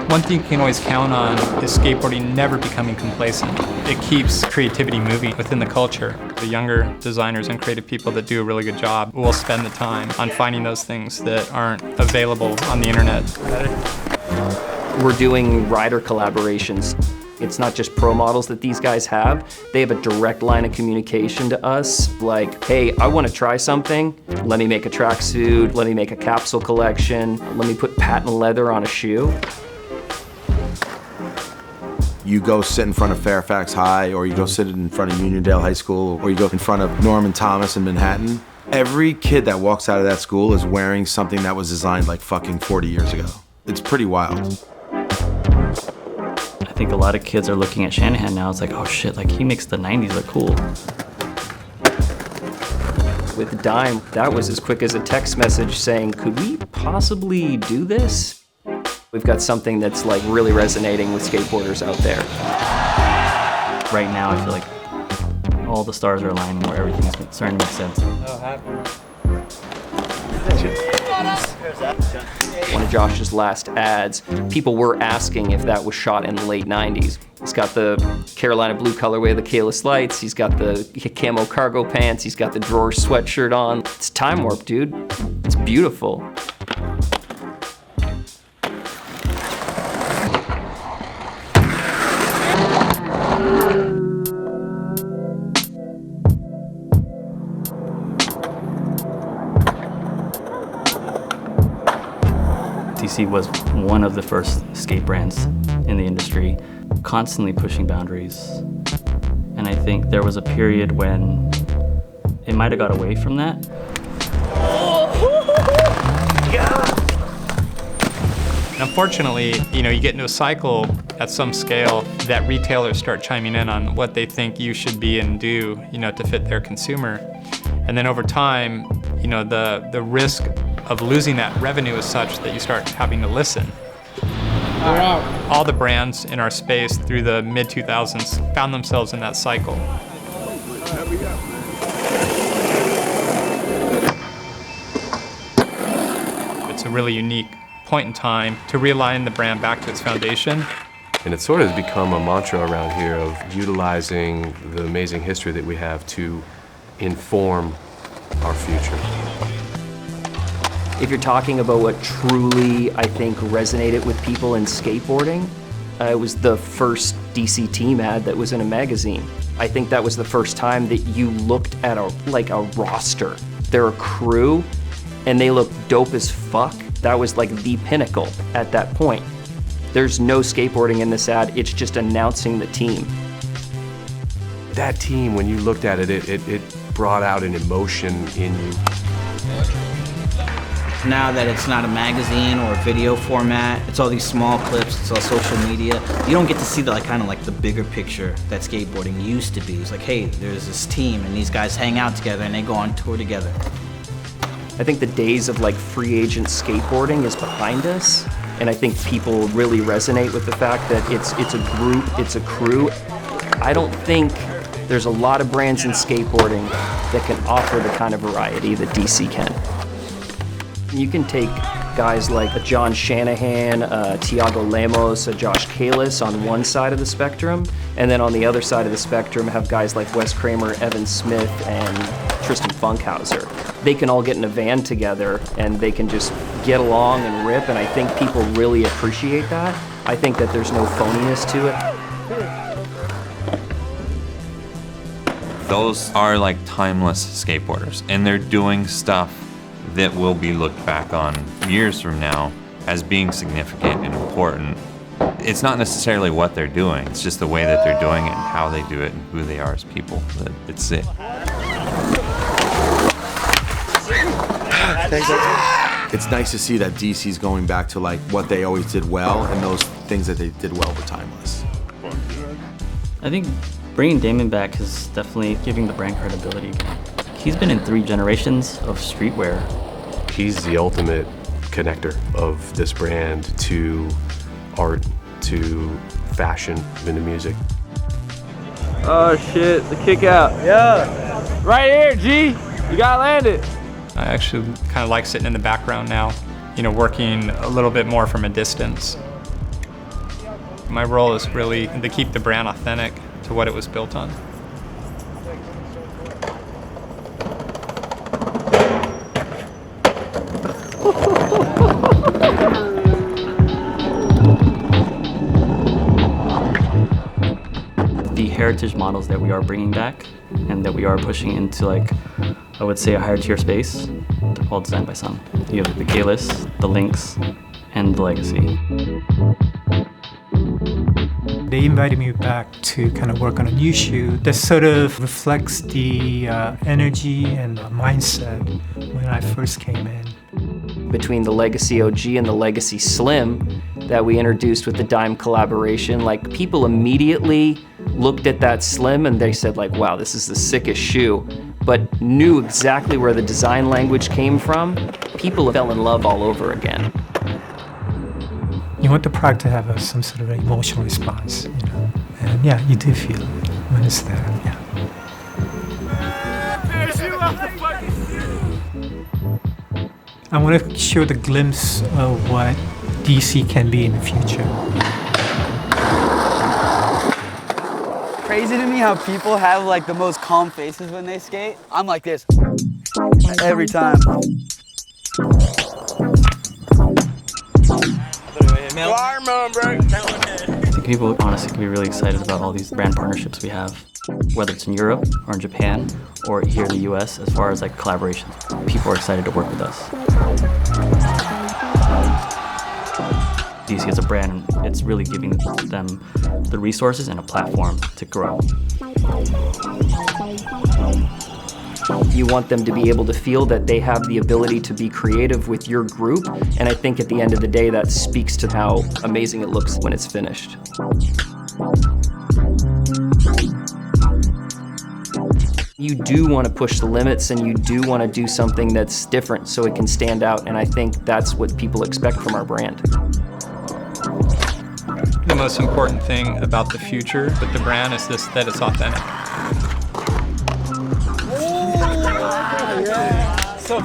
One thing you can always count on is skateboarding never becoming complacent. It keeps creativity moving within the culture. The younger designers and creative people that do a really good job will spend the time on finding those things that aren't available on the internet. We're doing rider collaborations. It's not just pro models that these guys have. They have a direct line of communication to us, like, hey, I want to try something. Let me make a tracksuit, let me make a capsule collection, let me put patent leather on a shoe. You go sit in front of Fairfax High, or you go sit in front of Uniondale High School, or you go in front of Norman Thomas in Manhattan. Every kid that walks out of that school is wearing something that was designed like fucking 40 years ago. It's pretty wild. I think a lot of kids are looking at Shanahan now, it's like, oh shit, like he makes the 90s look cool. With Dime, that was as quick as a text message saying, could we possibly do this? We've got something that's like really resonating with skateboarders out there. Right now, I feel like all the stars are aligning where everything's starting to make sense. One of Josh's last ads, people were asking if that was shot in the late 90s. He's got the Carolina blue colorway of the Kalis lights, he's got the camo cargo pants, he's got the drawer sweatshirt on. It's time warp, dude. It's beautiful. DC was one of the first skate brands in the industry, constantly pushing boundaries. And I think there was a period when it might have got away from that. Unfortunately, you get into a cycle at some scale that retailers start chiming in on what they think you should be and do, to fit their consumer. And then over time, the risk of losing that revenue is such that you start having to listen. All the brands in our space through the mid-2000s found themselves in that cycle. It's a really unique point in time to realign the brand back to its foundation. And it sort of has become a mantra around here of utilizing the amazing history that we have to inform our future. If you're talking about what truly, I think, resonated with people in skateboarding, it was the first DC Team ad that was in a magazine. I think that was the first time that you looked at a roster. They're a crew, and they look dope as fuck. That was like the pinnacle at that point. There's no skateboarding in this ad, it's just announcing the team. That team, when you looked at it, it brought out an emotion in you. Now that it's not a magazine or a video format, it's all these small clips, it's all social media. You don't get to see the bigger picture that skateboarding used to be. It's like, hey, there's this team and these guys hang out together and they go on tour together. I think the days of free agent skateboarding is behind us, and I think people really resonate with the fact that it's a group, it's a crew. I don't think there's a lot of brands in skateboarding that can offer the kind of variety that DC can. You can take guys like a John Shanahan, Tiago Lemos, a Josh Kalis on one side of the spectrum, and then on the other side of the spectrum have guys like Wes Kramer, Evan Smith, and Tristan Funkhauser. They can all get in a van together and they can just get along and rip, and I think people really appreciate that. I think that there's no phoniness to it. Those are like timeless skateboarders, and they're doing stuff that will be looked back on years from now as being significant and important. It's not necessarily what they're doing, it's just the way that they're doing it and how they do it and who they are as people. It's it. It's nice to see that DC's going back to what they always did well, and those things that they did well were timeless. I think bringing Damon back is definitely giving the brand credibility. He's been in 3 generations of streetwear. He's the ultimate connector of this brand to art, to fashion, and to music. Oh shit, the kick out. Yeah. Right here, G. You gotta land it. I actually kind of like sitting in the background now, working a little bit more from a distance. My role is really to keep the brand authentic to what it was built on. The heritage models that we are bringing back and that we are pushing into, like, I would say, a higher tier space, they're all designed by Sun. You have the Kalis, the Lynx, and the Legacy. They invited me back to kind of work on a new shoe that sort of reflects the energy and mindset when I first came in. Between the Legacy OG and the Legacy Slim that we introduced with the Dime collaboration, like, people immediately looked at that Slim and they said, like, wow, this is the sickest shoe, but knew exactly where the design language came from. People fell in love all over again. You want the product to have some sort of emotional response, and yeah, you do feel it when it's there, yeah. I want to show the glimpse of what DC can be in the future. Crazy to me how people have like the most calm faces when they skate. I'm like this every time. I think people honestly can be really excited about all these brand partnerships we have, whether it's in Europe or in Japan or here in the US, as far as like collaborations. People are excited to work with us. DC as a brand, it's really giving them the resources and a platform to grow. You want them to be able to feel that they have the ability to be creative with your group, and I think at the end of the day that speaks to how amazing it looks when it's finished. You do want to push the limits and you do want to do something that's different so it can stand out, and I think that's what people expect from our brand. The most important thing about the future with the brand is that it's authentic. So